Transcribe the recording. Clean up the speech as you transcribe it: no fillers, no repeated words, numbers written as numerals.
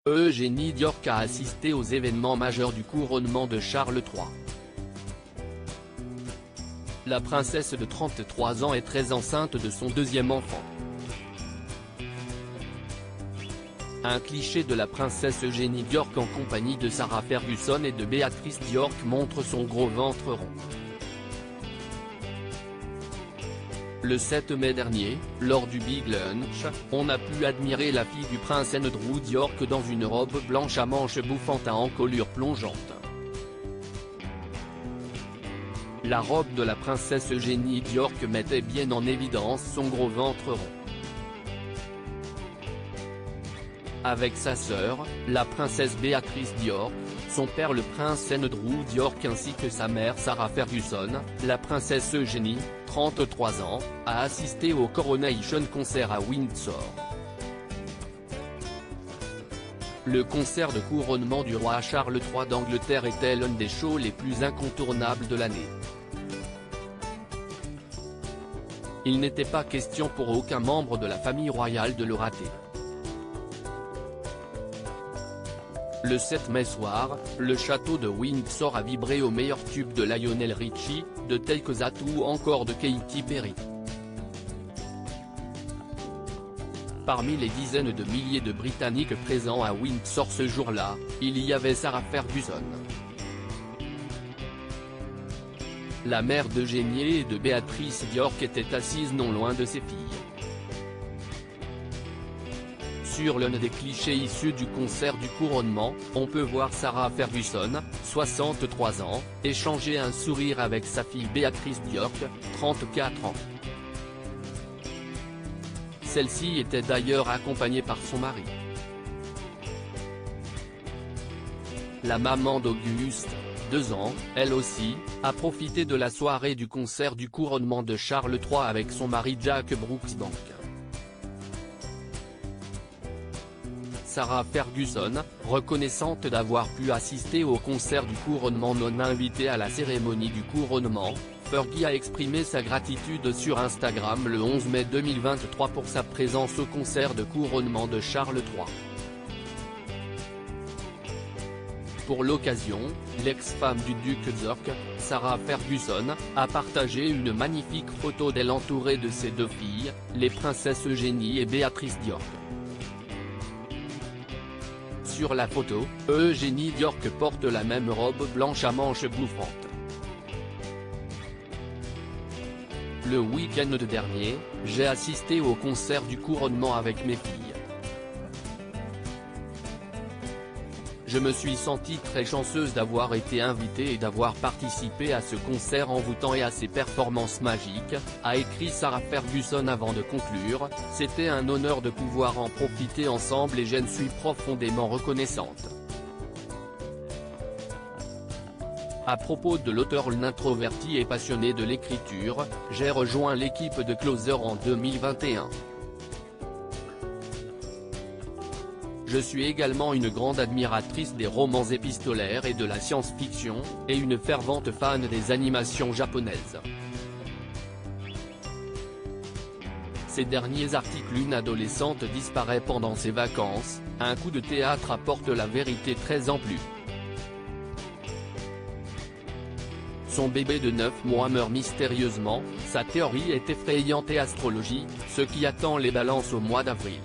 Eugénie Diorc a assisté aux événements majeurs du couronnement de Charles III. La princesse de 33 ans est très enceinte de son deuxième enfant. Un cliché de la princesse Eugénie Diorc en compagnie de Sarah Ferguson et de Béatrice Diorc montre son gros ventre rond. Le 7 mai dernier, lors du Big Lunch, on a pu admirer la fille du prince Andrew Diorc dans une robe blanche à manches bouffantes à encolure plongeante. La robe de la princesse Eugénie Diorc mettait bien en évidence son gros ventre rond. Avec sa sœur, la princesse Béatrice Diorc, son père le prince Andrew Diorc ainsi que sa mère Sarah Ferguson, la princesse Eugénie, 33 ans, a assisté au Coronation Concert à Windsor. Le concert de couronnement du roi Charles III d'Angleterre était l'un des shows les plus incontournables de l'année. Il n'était pas question pour aucun membre de la famille royale de le rater. Le 7 mai soir, le château de Windsor a vibré aux meilleurs tubes de Lionel Richie, de Take That ou encore de Katy Perry. Parmi les dizaines de milliers de Britanniques présents à Windsor ce jour-là, il y avait Sarah Ferguson. La mère d'Eugénie et de Béatrice Diorc était assise non loin de ses filles. Sur l'un des clichés issus du concert du couronnement, on peut voir Sarah Ferguson, 63 ans, échanger un sourire avec sa fille Béatrice Diorc, 34 ans. Celle-ci était d'ailleurs accompagnée par son mari. La maman d'Auguste, 2 ans, elle aussi, a profité de la soirée du concert du couronnement de Charles III avec son mari Jack Brooksbank. Sarah Ferguson, reconnaissante d'avoir pu assister au concert du couronnement non invitée à la cérémonie du couronnement, Fergie a exprimé sa gratitude sur Instagram le 11 mai 2023 pour sa présence au concert de couronnement de Charles III. Pour l'occasion, l'ex-femme du duc Diorc, Sarah Ferguson, a partagé une magnifique photo d'elle entourée de ses 2 filles, les princesses Eugénie et Béatrice Diorc. Sur la photo, Eugénie Diorc porte la même robe blanche à manches bouffantes. Le week-end dernier, j'ai assisté au concert du couronnement avec mes filles. Je me suis sentie très chanceuse d'avoir été invitée et d'avoir participé à ce concert envoûtant et à ces performances magiques, a écrit Sarah Ferguson avant de conclure, c'était un honneur de pouvoir en profiter ensemble et j'en suis profondément reconnaissante. À propos de l'auteur introverti et passionné de l'écriture, j'ai rejoint l'équipe de Closer en 2021. Je suis également une grande admiratrice des romans épistolaires et de la science-fiction, et une fervente fan des animations japonaises. Ces derniers articles une adolescente disparaît pendant ses vacances, un coup de théâtre apporte la vérité très en plus. Son bébé de 9 mois meurt mystérieusement, sa théorie est effrayante et astrologie, ce qui attend les balances au mois d'avril.